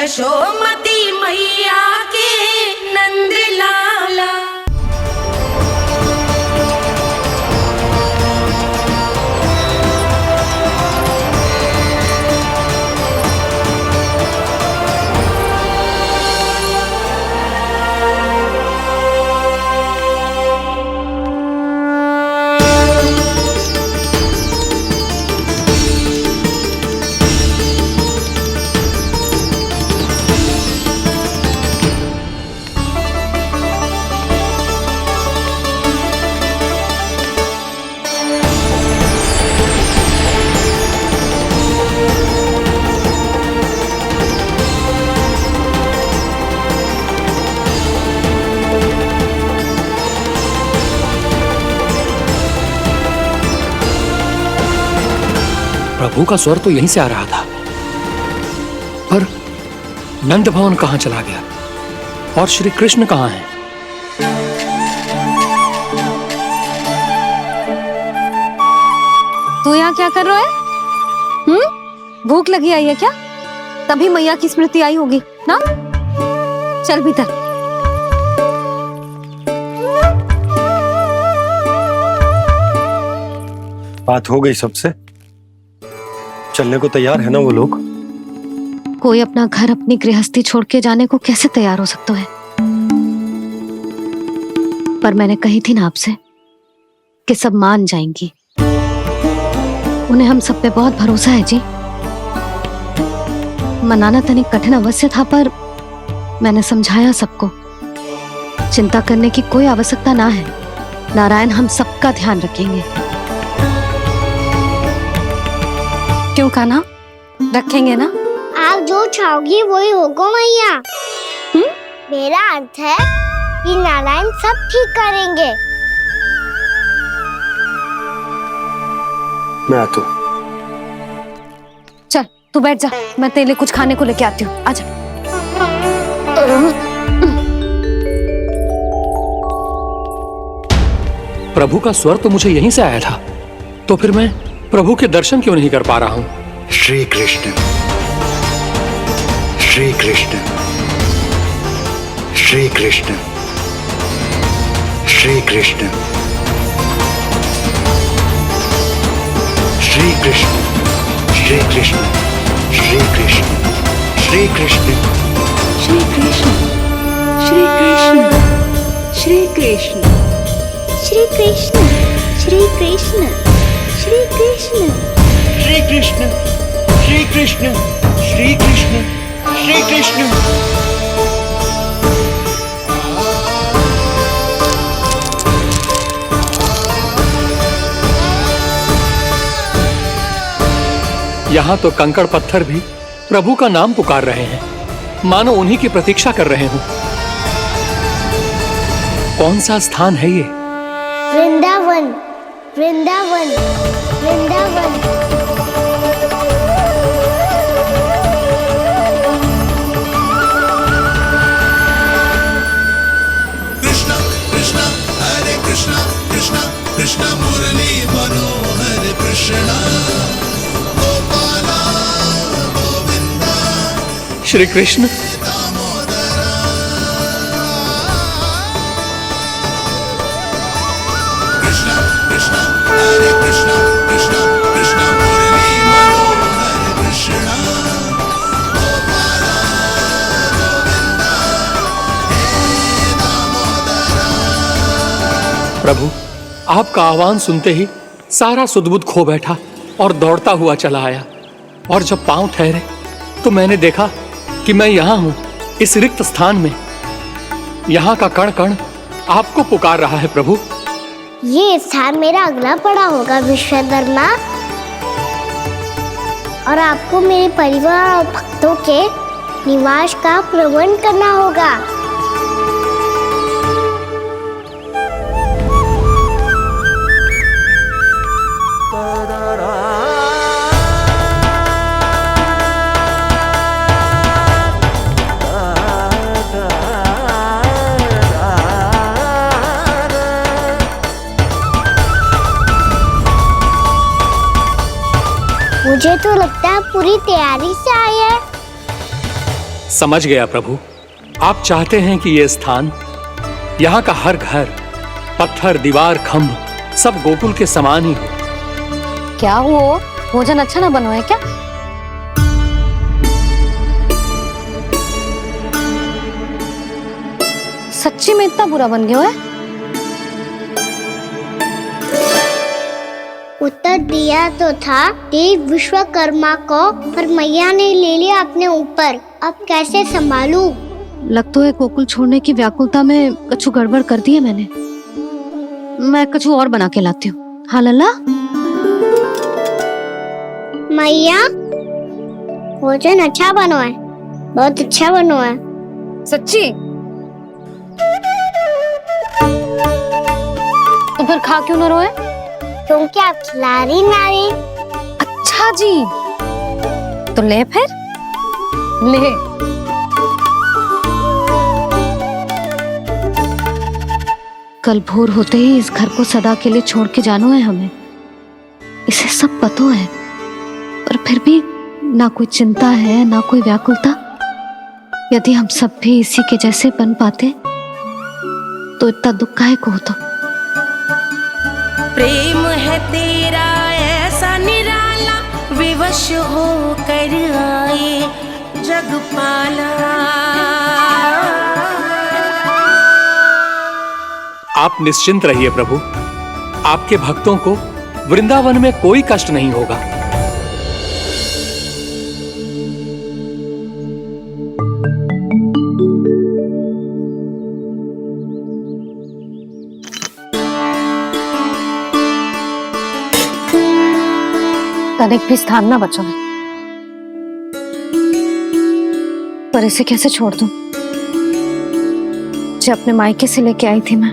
यशोमती मैया के नंद लाला। प्रभु का स्वर तो यहीं से आ रहा था, पर नंद भवन कहां चला गया और श्री कृष्ण कहां हैं? तू यहाँ क्या कर रहा है? भूख लगी आई है क्या? तभी मैया की स्मृति आई होगी ना? चल भीतर। बात हो गई सबसे? चलने को तैयार है ना वो लोग? कोई अपना घर अपनी गृहस्थी छोड़ के जाने को कैसे तैयार हो सकता है? पर मैंने कही थी ना आपसे कि सब मान जाएंगी। उन्हें हम सब पे बहुत भरोसा है जी। मनाना तनिक कठिन अवश्य था, पर मैंने समझाया सबको। चिंता करने की कोई आवश्यकता ना है। नारायण हम सबका ध्यान रखेंगे। क्यों कान्हा, रखेंगे ना? आप जो चाहोगी वही होगा मैया। मेरा अर्थ है कि नारायण सब ठीक करेंगे। मैं आता हूं। चल तू बैठ जा, मैं तेरे लिए कुछ खाने को लेके आती हूँ। आजा। प्रभु का स्वर तो मुझे यहीं से आया था, तो फिर मैं प्रभु के दर्शन क्यों नहीं कर पा रहा हूं? श्री कृष्ण, श्री कृष्ण, श्री कृष्ण, श्री कृष्ण, श्री कृष्ण, श्री कृष्ण, श्री कृष्ण, श्री कृष्ण, श्री कृष्ण, श्री कृष्ण, श्री कृष्ण, श्री कृष्ण, श्री कृष्ण, श्री कृष्ण, श्री कृष्ण, श्री कृष्ण, श्री कृष्ण, श्री कृष्ण। यहां तो कंकड़ पत्थर भी प्रभु का नाम पुकार रहे हैं, मानो उन्हीं की प्रतीक्षा कर रहे हों। कौन सा स्थान है ये? वृंदावन, वृंदावन, वृंदावन। कृष्णा कृष्णा हरे कृष्णा कृष्णा कृष्णा मुरली मनोहर कृष्णा गोपाला गोविंदा श्री कृष्ण। कृष्णा कृष्णा हरे कृष्णा कृष्णा कृष्णा मुरली मनोहर कृष्णा गोपाला गोविंदा हे दामोदरा। प्रभु, आपका आह्वान सुनते ही सारा सुध-बुध खो बैठा और दौड़ता हुआ चला आया। और जब पांव ठहरे तो मैंने देखा कि मैं यहाँ हूँ, इस रिक्त स्थान में। यहाँ का कण कण आपको पुकार रहा है प्रभु। ये स्थान मेरा अगला पड़ा होगा विश्वकर्मा, और आपको मेरे परिवार और भक्तों के निवास का प्रबंध करना होगा। मुझे तो लगता है पूरी तैयारी से आए हैं। समझ गया प्रभु। आप चाहते हैं कि ये स्थान, यहाँ का हर घर, पत्थर, दीवार, खंभ सब गोकुल के समान ही हो। क्या वो भोजन अच्छा ना बनो है क्या? सच्ची में इतना बुरा बन गया है? उत्तर दिया तो था देव विश्वकर्मा को, पर मैया ने ले लिया अपने ऊपर। अब कैसे संभालूं? लग तो है गोकुल छोड़ने की व्याकुलता में कछु गड़बड़ कर दी है मैंने। मैं कछु और बना के लाती हूँ। हाँ लल्ला? मैया, भोजन अच्छा बनो है, बहुत अच्छा बनो है। सच्ची? तो फिर खा क्यों न रोए? क्योंकि आप खिला रही नारी। अच्छा जी, तो ले फिर ले। कल भोर होते ही इस घर को सदा के लिए छोड़ के जाना है हमें। इसे सब पता है, पर फिर भी ना कोई चिंता है ना कोई व्याकुलता। यदि हम सब भी इसी के जैसे बन पाते तो इतना दुख काहे को होता। प्रेम है तेरा ऐसा निराला, विवश हो कर आए जगपाला। आप निश्चिंत रहिए प्रभु, आपके भक्तों को वृंदावन में कोई कष्ट नहीं होगा। तनिक भी स्थान ना बचा है, पर इसे कैसे छोड़ दूं? जो अपने मायके से लेके आई थी मैं।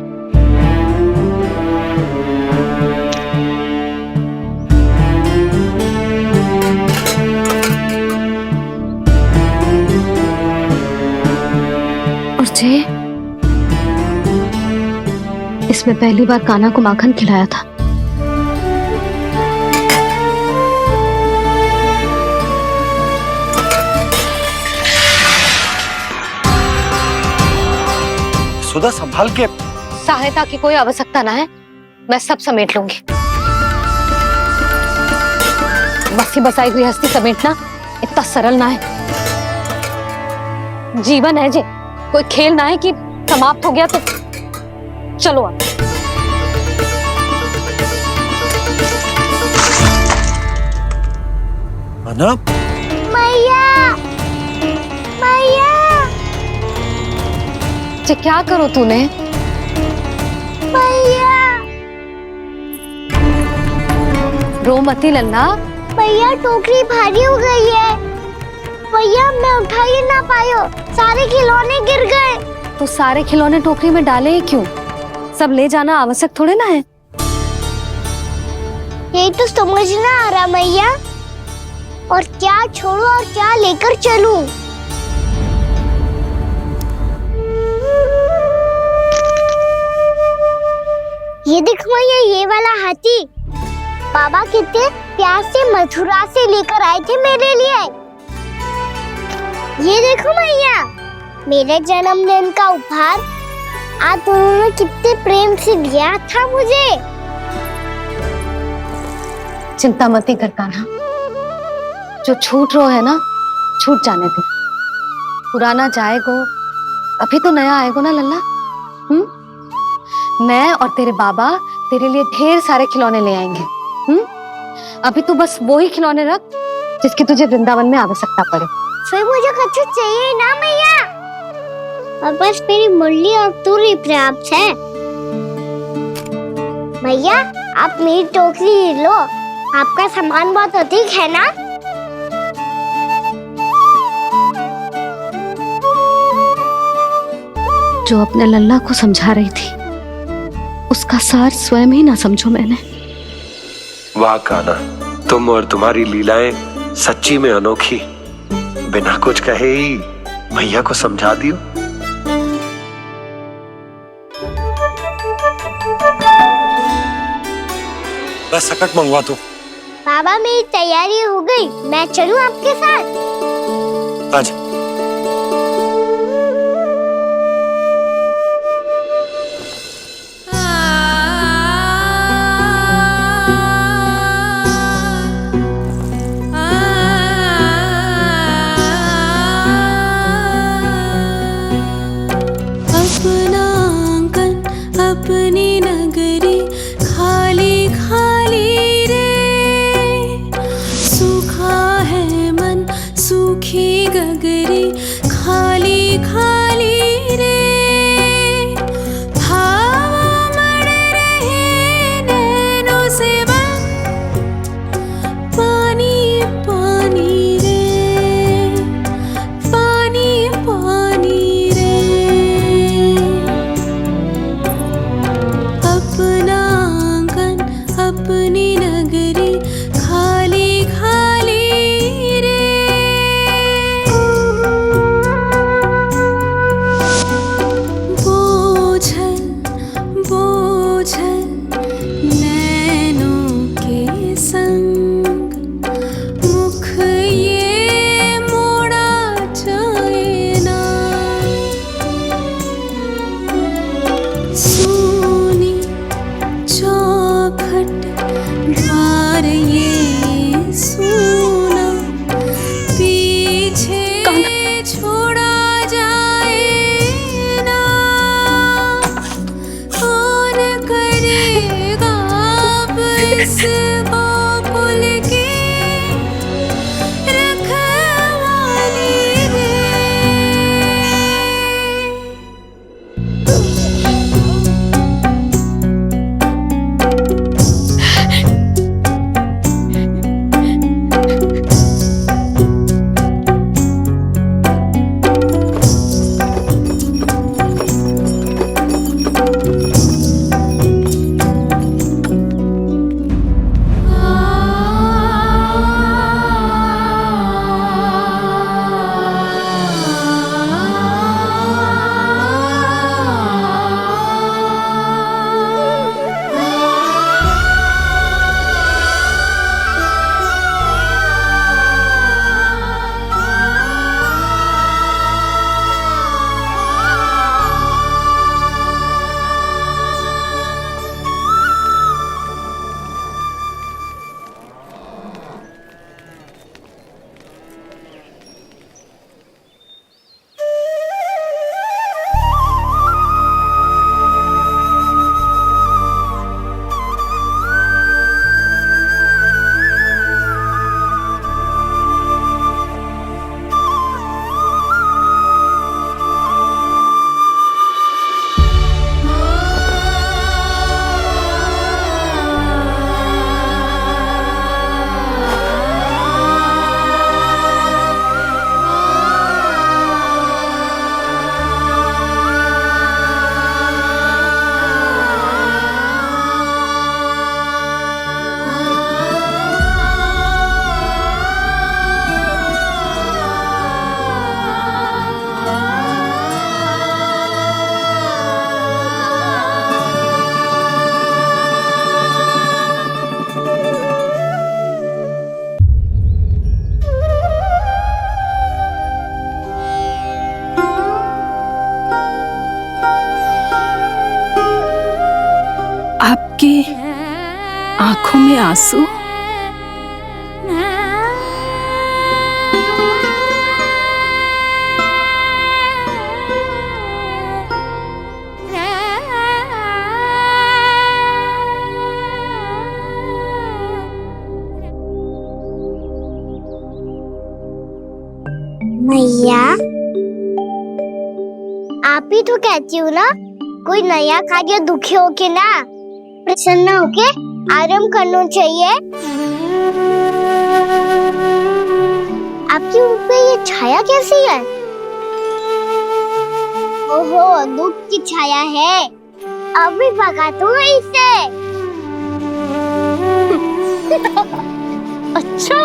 और जे इसमें पहली बार कान्हा को माखन खिलाया था। सुधा संभाल के। सहायता की कोई आवश्यकता ना है, मैं सब समेट लूंगी। बसी बसाई गृहस्थी समेटना इतना सरल ना है। जीवन है जे, कोई खेल ना है कि समाप्त हो गया तो चलो अब। अना? मैया, मैया, जे क्या करो तूने? मैया, रो मती लल्ला। भैया टोकरी भारी हो गई है। भैया मैं उठा ही ना पायो, सारे खिलौने गिर गए। तो सारे खिलौने टोकरी में डाले ही क्यों? सब ले जाना आवश्यक थोड़े ना है। यही तो समझ ना आ रहा मैया, और क्या छोड़ू और क्या लेकर चलूं? ये देख मैया, ये वाला हाथी बाबा कितने प्यार से मथुरा से लेकर आए थे मेरे लिए। ये देखो मैया, मेरे जन्मदिन का उपहार आज उन्होंने कितने प्रेम से दिया था मुझे। चिंता मती कर कान्हा, जो छूट रो है ना छूट जाने दे। पुराना जाएगो, अभी तो नया आएगो ना लल्ला। मैं और तेरे बाबा तेरे लिए ढेर सारे खिलौने ले आएंगे। अभी तू बस वो ही खिलौने रख जिसकी तुझे वृंदावन में आवश्यकता पड़े। फिर मुझे कुछ चाहिए ना मैया, और बस मेरी मुरली और तुरी पर्याप्त है। भैया आप मेरी टोकरी लो, आपका सामान बहुत अधिक है ना। जो अपने लल्ला को समझा रही थी उसका सार स्वयं ही ना समझो मैंने। वाह कान्हा, तुम और तुम्हारी लीलाएं सच्ची में अनोखी। बिना कुछ कहे ही मैया को समझा दियो। बस सकट मंगवा दो। बाबा मेरी तैयारी हो गई, मैं चलूं आपके साथ? आजा। इस गोकुल की रखवाली रे। आपकी आंखों में आंसू? मैया, आप ही तो कहती हो ना, कोई नया कार्य दुखी होके ना प्रसन्न होके आराम करना चाहिए। आपकी मुख पे ये छाया कैसी है? ओहो, दुख की छाया है। अभी भगा दूं इसे। अच्छा।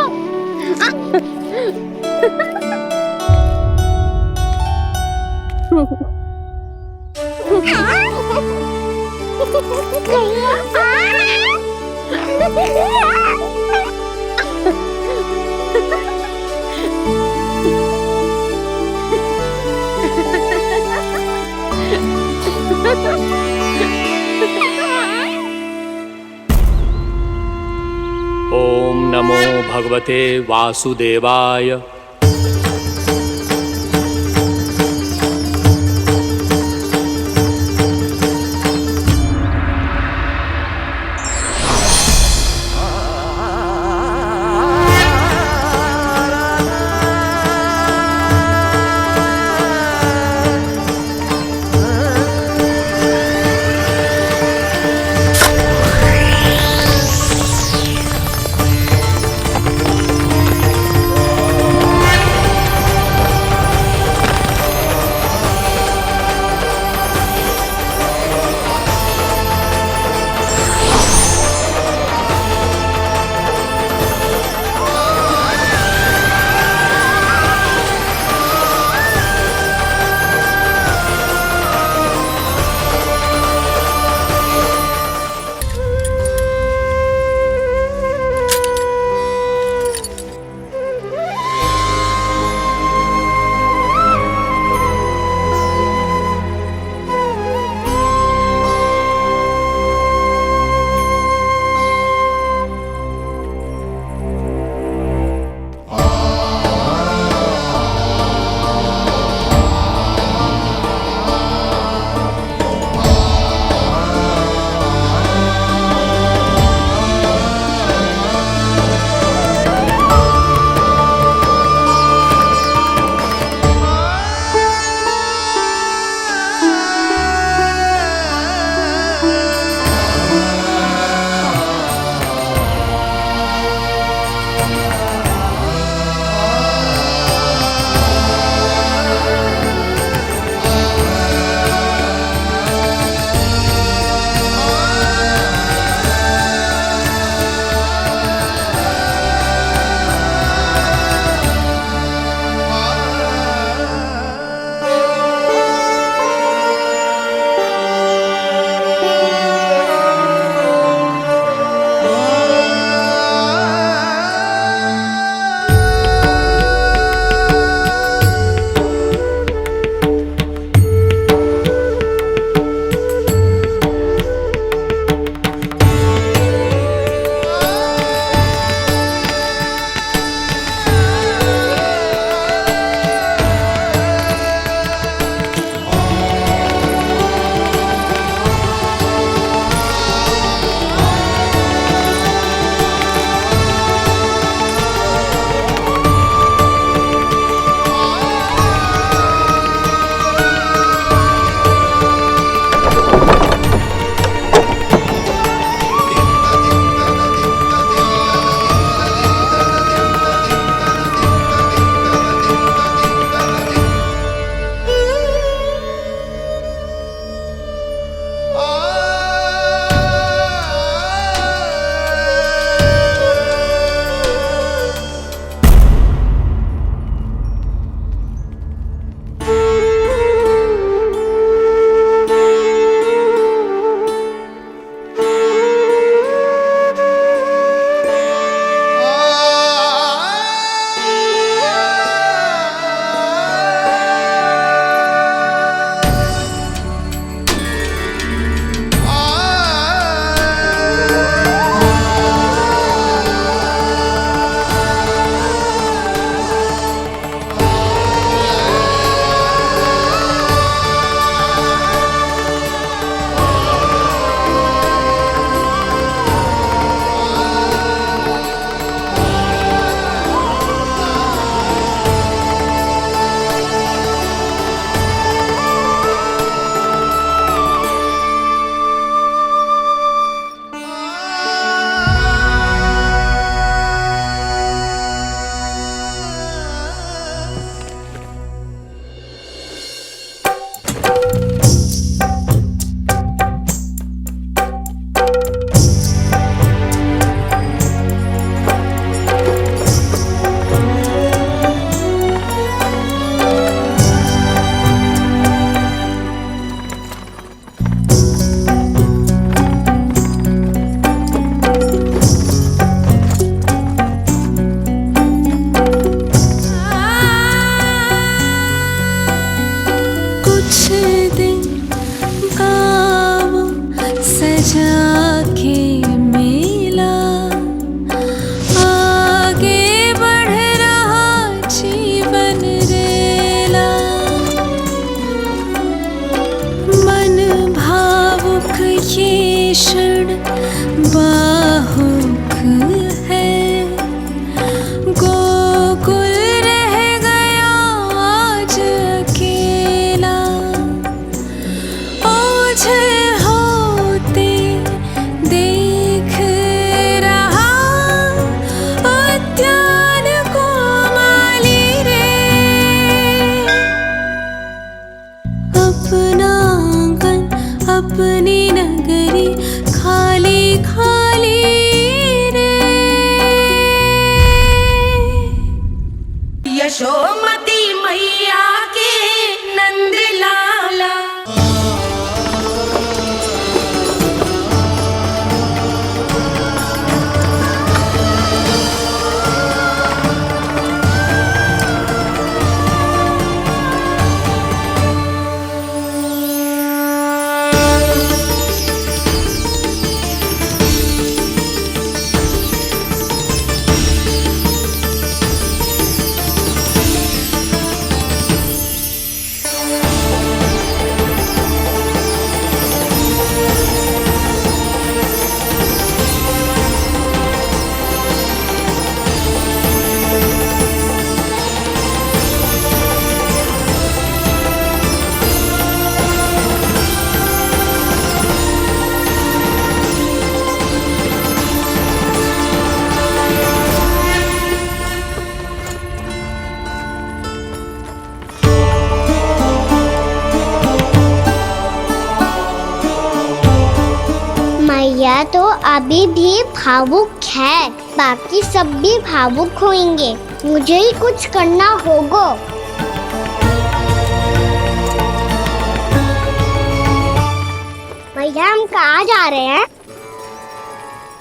ओम नमो भगवते वासुदेवाय। कुछ दिन गाँव सजा के मेला आगे बढ़ रहा जीवन रेला मन भावुक ये क्षण बाहुक है गोकुल रह गया आज अकेला ओझल होते देख रहा उद्यान को माली रे अपना आंगन अपनी नगरी खाली खाली रे यशोमती मैया के नंद लाला मैया तो अभी भी भावुक है, बाकी सब भी भावुक होंगे। मुझे ही कुछ करना होगा। मैया हम कहाँ जा रहे हैं?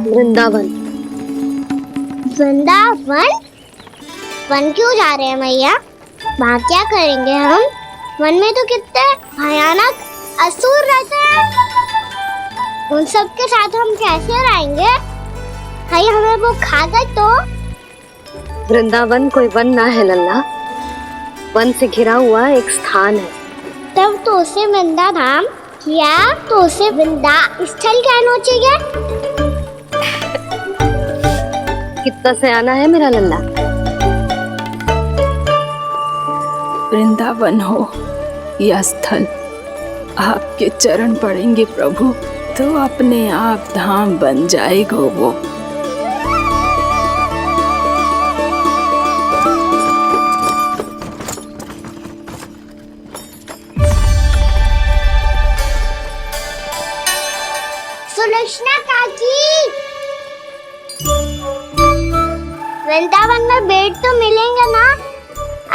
वृंदावन। वृंदावन? वन क्यों जा रहे हैं मैया? वहाँ क्या करेंगे हम? वन में तो कितने भयानक असुर रहते हैं। उन सब के साथ हम कैसे रहेंगे? कहीं हमें वो खा गए तो? वृंदावन कोई वन ना है लल्ला, वन से घिरा हुआ एक स्थान है। तब तो उसे वृंदा धाम या तो उसे वृंदा स्थल कहना चाहिए। कितना से आना है मेरा लल्ला? वृंदावन हो या स्थल, आपके चरण पड़ेंगे प्रभु तो अपने आप धाम बन जाएगा वो। सुलक्षणा काकी, वृंदावन में बेट तो मिलेंगे ना?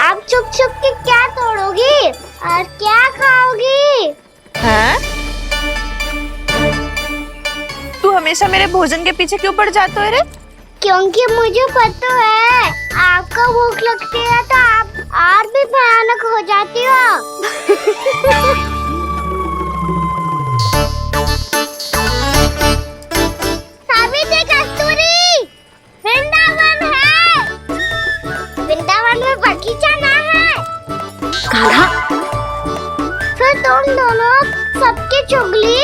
आप छुप छुप के क्या तोड़ोगी और क्या खाओगी? हाँ? तू हमेशा मेरे भोजन के पीछे क्यों पड़ जाते हो रे? क्योंकि मुझे पता है आपको भूख लगती है तो आप और भी भयानक हो जाती हो। सावित्री कस्तूरी, वृंदावन है। वृंदावन में बगीचा ना है। कान्हा, फिर तुम दोनों सबकी चुगली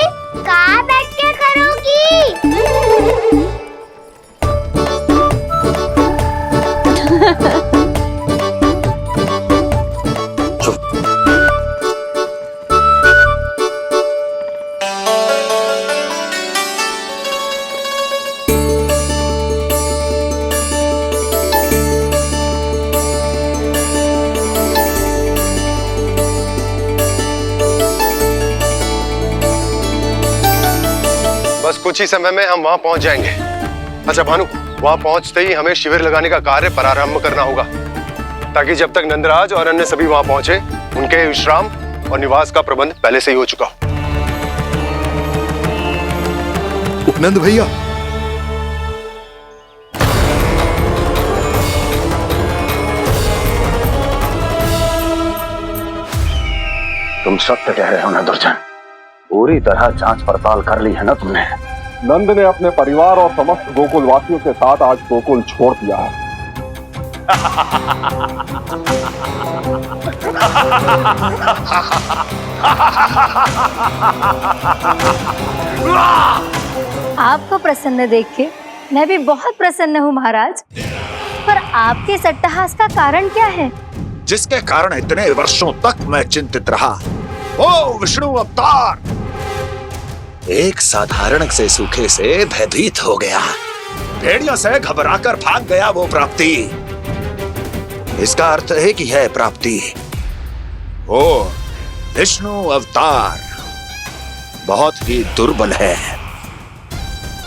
कहाँ बैठ के करोगी? बस कुछ ही समय में हम वहां पहुंच जाएंगे। अच्छा भानु, वहां पहुंचते ही हमें शिविर लगाने का कार्य प्रारंभ करना होगा, ताकि जब तक नंदराज और अन्य सभी वहां पहुंचे उनके विश्राम और निवास का प्रबंध पहले से ही हो चुका हो। उपनंद भैया, तुम सत्य कह रहे हो ना दुर्जन? पूरी तरह जांच पड़ताल कर ली है ना तुमने? नंद ने अपने परिवार और समस्त गोकुल वासियों के साथ आज गोकुल छोड़ दिया है। आपको प्रसन्न देख के मैं भी बहुत प्रसन्न हूँ महाराज। पर आपके इस अट्टहास का कारण क्या है? जिसके कारण इतने वर्षों तक मैं चिंतित रहा, वो विष्णु अवतार एक साधारण से सूखे से भयभीत हो गया। भेड़ियों से घबराकर भाग गया वो प्राप्ति। इसका अर्थ है कि यह प्राप्ति वो विष्णु अवतार बहुत ही दुर्बल है।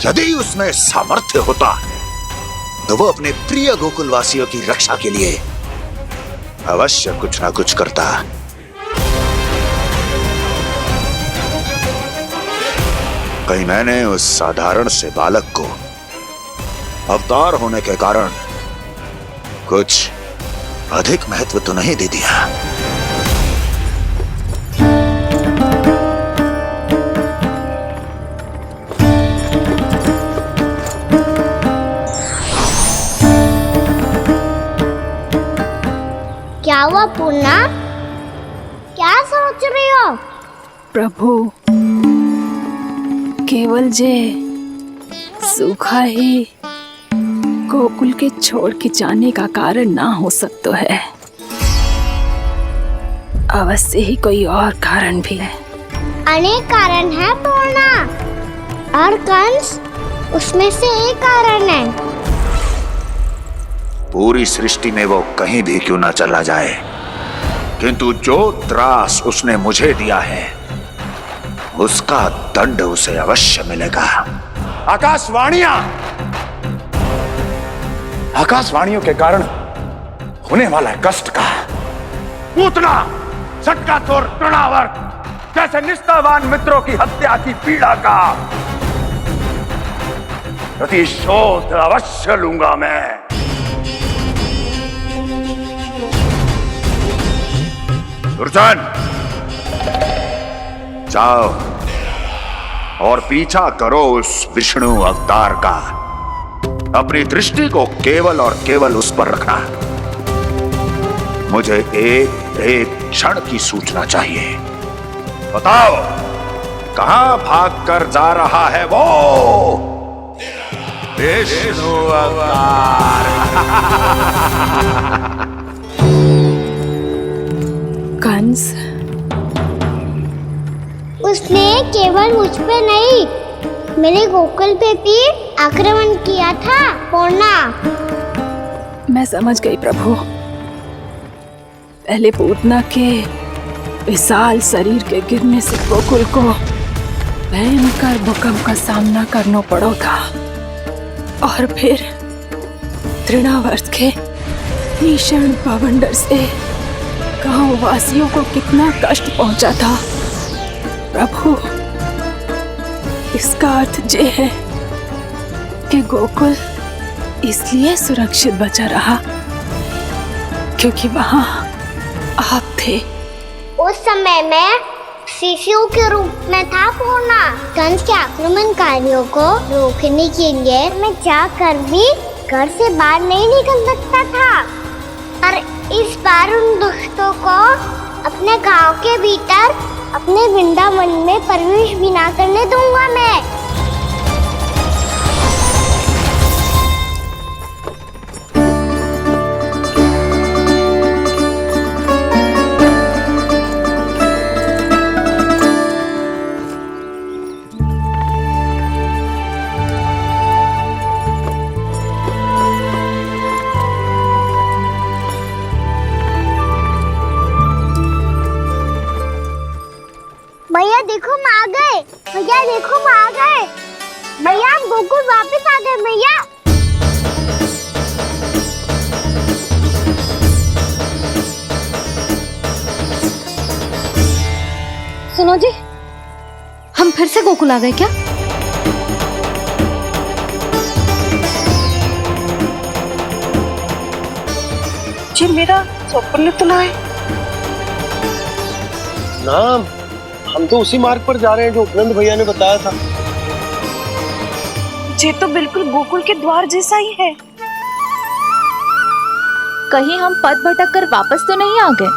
यदि उसमें सामर्थ्य होता तो वो अपने प्रिय गोकुलवासियों की रक्षा के लिए अवश्य कुछ ना कुछ करता। कहीं मैंने उस साधारण से बालक को अवतार होने के कारण कुछ अधिक महत्व तो नहीं दे दिया? क्या हुआ पूर्णा? क्या सोच रही हो? प्रभु, केवल जे सूखा ही गोकुल के छोड़ के जाने का कारण ना हो सकता है, अवश्य ही कोई और कारण भी है। अनेक कारण है पूर्णा, और कंस उसमें से एक कारण है। पूरी सृष्टि में वो कहीं भी क्यों ना चला जाए, किंतु जो त्रास उसने मुझे दिया है उसका दंड उसे अवश्य मिलेगा। आकाशवाणियों के कारण होने वाला कष्ट का, पूतना, सटकासुर, तृणावर्त जैसे निष्ठावान मित्रों की हत्या की पीड़ा का प्रतिशोध अवश्य लूंगा मैं। दुर्जन, जाओ और पीछा करो उस विष्णु अवतार का। अपनी दृष्टि को केवल और केवल उस पर रखना। मुझे एक एक क्षण की सूचना चाहिए। बताओ, कहां भाग कर जा रहा है वो विष्णु अवतार? कंस, उसने केवल मुझ पे नहीं, मेरे गोकुल पे भी आक्रमण किया था पूर्णा। मैं समझ गई प्रभु। पहले पूतना के विशाल शरीर के गिरने से गोकुल को भयंकर भूकंप का सामना करना पड़ा था, और फिर तृणावर्त के भीषण पावंडर से गांव वासियों को कितना कष्ट पहुंचा था। प्रभु, इसका अर्थ ये है कि गोकुल इसलिए सुरक्षित बचा रहा क्योंकि वहां आप थे। उस समय मैं शिशु के रूप में था पूर्णा। कंस के आक्रमणकारियों को रोकने के लिए मैं जाकर भी घर से बाहर नहीं निकल सकता था, और इस बार उन दुष्टों को अपने गांव के भीतर, अपने वृंदावन में प्रवेश भी ना करने दूंगा मैं। भैया देखो हम आ गए, भैया देखो हम आ गए, भैया हम गोकुल वापस आ गए भैया। सुनो जी, हम फिर से गोकुल आ गए क्या? जी मेरा चप्पल तो ना है। ना, हम तो उसी मार्ग पर जा रहे हैं जो उपनंद भैया ने बताया था। ये तो बिल्कुल गोकुल के द्वार जैसा ही है। कहीं हम पथ भटक कर वापस तो नहीं आ गए?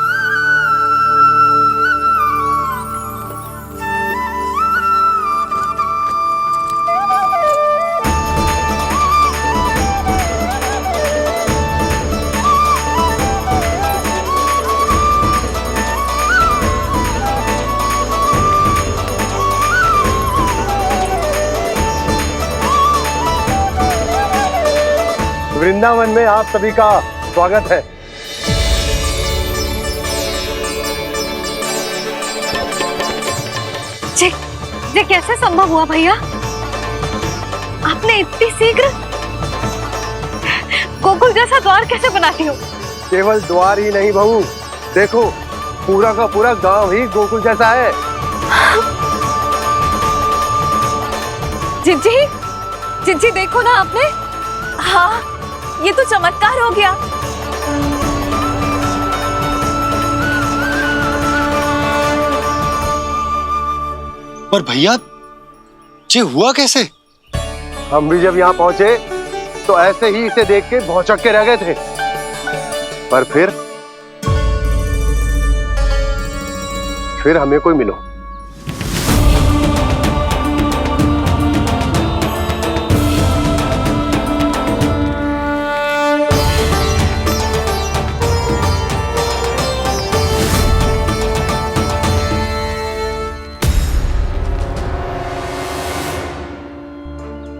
वृंदावन में आप सभी का स्वागत है। ये कैसे संभव हुआ भैया? आपने इतनी शीघ्र गोकुल जैसा द्वार कैसे बना दिया? केवल द्वार ही नहीं बहू, देखो पूरा का पूरा गांव ही गोकुल जैसा है। जिज्जी, जिज्जी देखो ना आपने। हाँ, ये तो चमत्कार हो गया। पर भैया ये हुआ कैसे? हम भी जब यहाँ पहुंचे तो ऐसे ही इसे देख के भौचक के रह गए थे, पर फिर हमें कोई मिलो।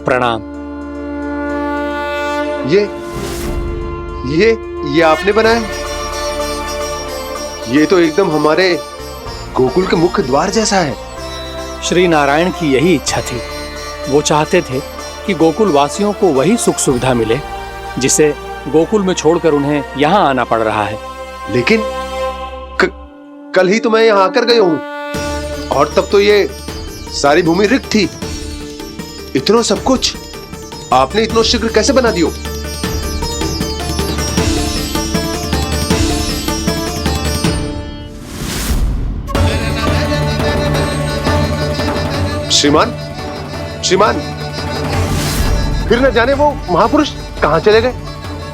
प्रणाम। ये आपने बनाए? ये तो एकदम हमारे गोकुल के मुख्य द्वार जैसा है। श्री नारायण की यही इच्छा थी। वो चाहते थे कि गोकुल वासियों को वही सुख सुविधा मिले जिसे गोकुल में छोड़कर उन्हें यहाँ आना पड़ रहा है। लेकिन कल ही तो मैं यहाँ आकर गया हूँ और तब तो ये सारी भूमि रिक्त थी। इतना सब कुछ आपने इतना शीघ्र कैसे बना दियो? श्रीमान, श्रीमान, फिर न जाने वो महापुरुष कहाँ चले गए।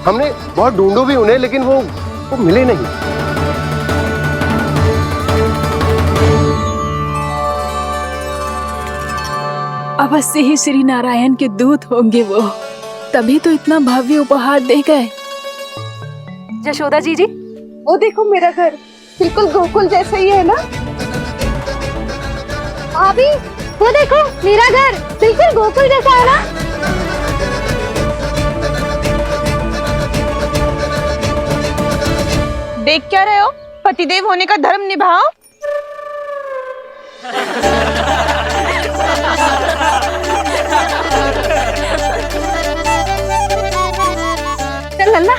हमने बहुत ढूंढो भी उन्हें, लेकिन वो मिले नहीं। अवश्य ही श्री नारायण के दूत होंगे वो, तभी तो इतना भव्य उपहार दे गए। यशोदा जी, वो देखो मेरा घर बिल्कुल गोकुल जैसा ही है ना। भाभी वो देखो मेरा घर बिल्कुल गोकुल जैसा है ना। देख क्या रहे हो? पतिदेव होने का धर्म निभाओ। चल लल्ला।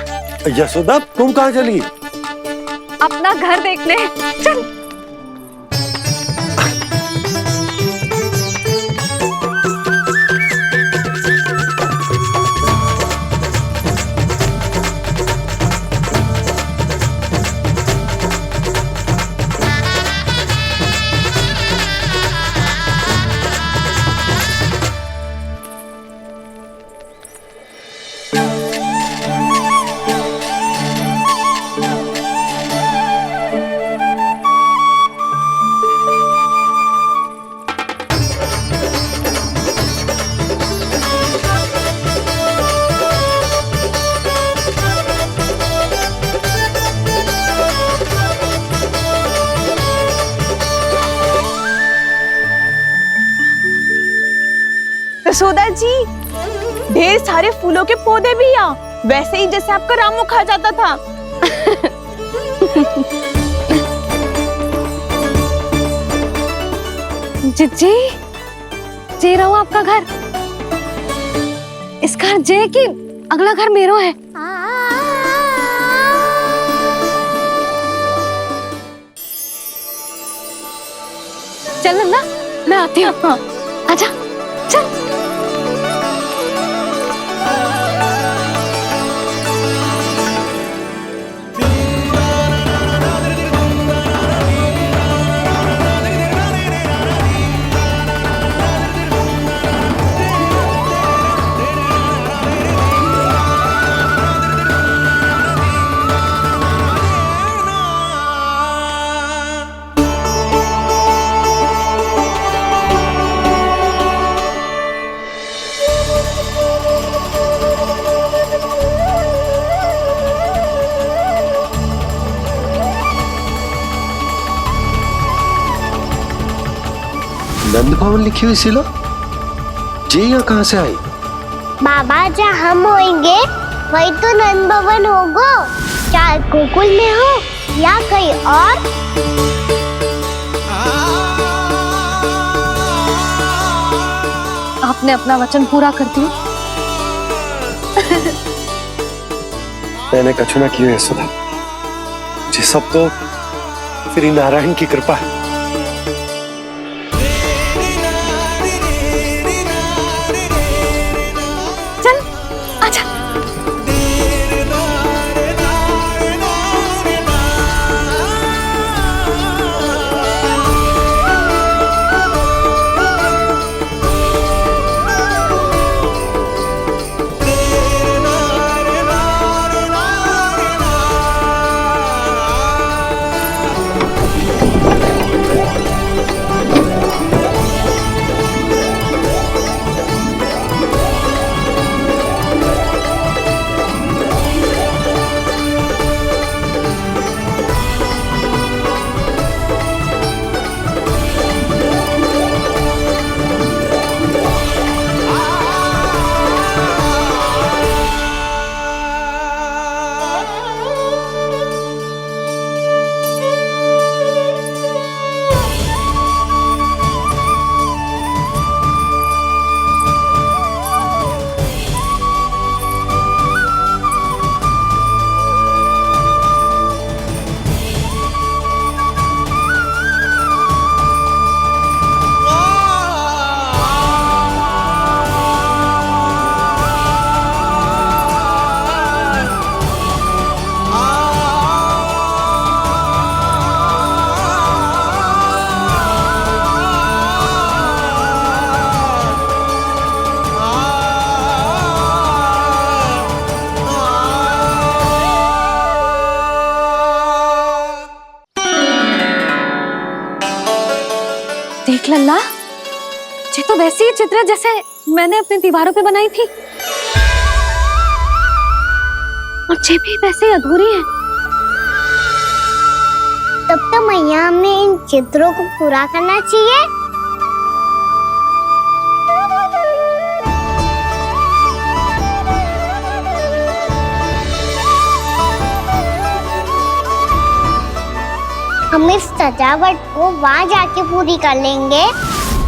यशोदा तुम कहाँ चली? अपना घर देखने। चल। यशोदा जी, ढेर सारे फूलों के पौधे भी यहाँ, वैसे ही जैसे आपका रामू खा जाता था। जिज्जी, जे रहो आपका घर। इस घर जे की अगला घर मेरो है। चल नन्ना, मैं आती हूँ। हाँ, आजा, चल। नंद भवन लिखी हुई सिलो जी यहाँ कहाँ से आई? बाबा जहाँ हम होंगे वही तो नंद भवन होगा, चाहे गोकुल में हो या कहीं और। आपने अपना वचन पूरा कर दिया। मैंने कछु ना किया यशोदा जी, सब तो श्री नारायण की कृपा है। चल आजा। देख लल्ला, ये तो वैसी ही चित्र जैसे मैंने अपनी दीवारों पे बनाई थी, और ये भी वैसे ही अधूरी है। तब तो मैया हमें इन चित्रों को पूरा करना चाहिए। हम इस सजावट को वहाँ जाके पूरी कर लेंगे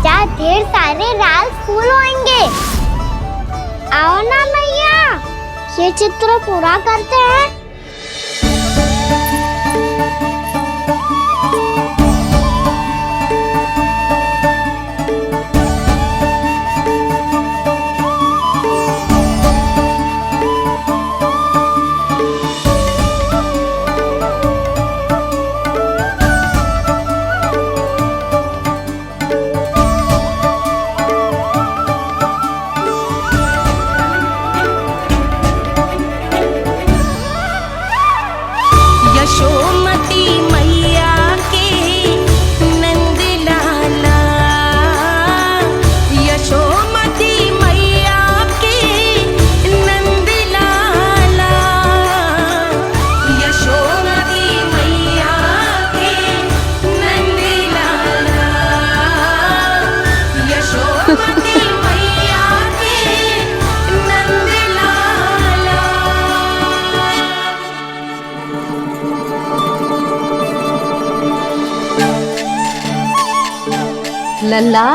जहाँ ढेर सारे लाल फूल होंगे। आओ ना मैया, ये चित्र पूरा करते हैं। यशोमती मैया के नंद लाला, यशोमती मैया के नंद लाला, यशोमती मैया के नंद लाला, यशोमती मैया के नंद लाला। लल्ला,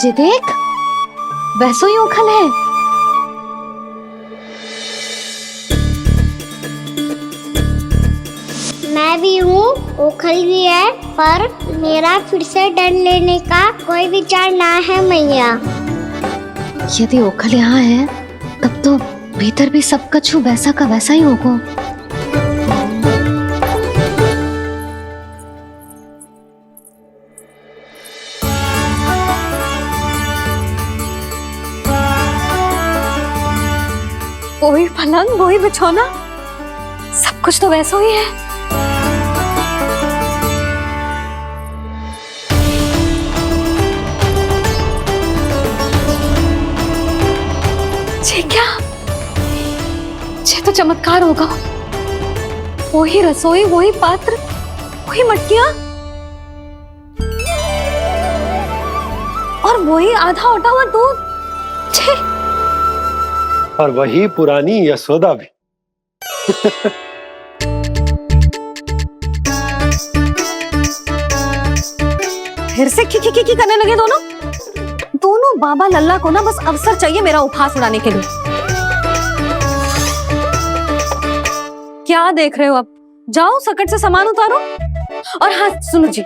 ये देख, वैसो ही उखल है। मैं भी हूँ, ओखल भी है, पर मेरा फिर से डर लेने का कोई विचार ना है मैया। यदि ओखल यहाँ है, तब तो भीतर भी सब कुछ वैसा का वैसा ही होगा। वही पलंग, वही बिछौना, सब कुछ तो वैसा ही है। ये क्या? ये तो चमत्कार होगा। वही रसोई, वही पात्र, वही मटकियां। वही आधा उटा हुआ दूध। छे, और वही पुरानी यशोदा भी। फिर से की करने लगे दोनों बाबा लल्ला को ना बस अवसर चाहिए मेरा उपहास उड़ाने के लिए। क्या देख रहे हो? अब जाओ सकट से सामान उतारो। और हाँ सुनो जी,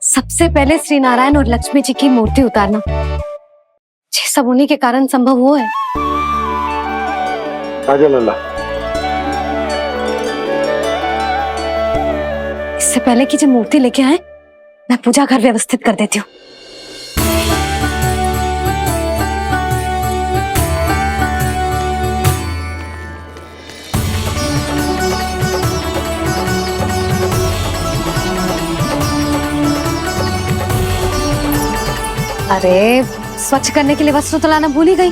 सबसे पहले श्री नारायण और लक्ष्मी जी की मूर्ति उतारना। ये सब उन्हीं के कारण संभव हुआ है। आजा लल्ला। इससे पहले कि जो मूर्ति लेके आए, मैं पूजा घर व्यवस्थित कर देती हूँ। अरे स्वच्छ करने के लिए वस्त्र तो लाना भूल ही गई।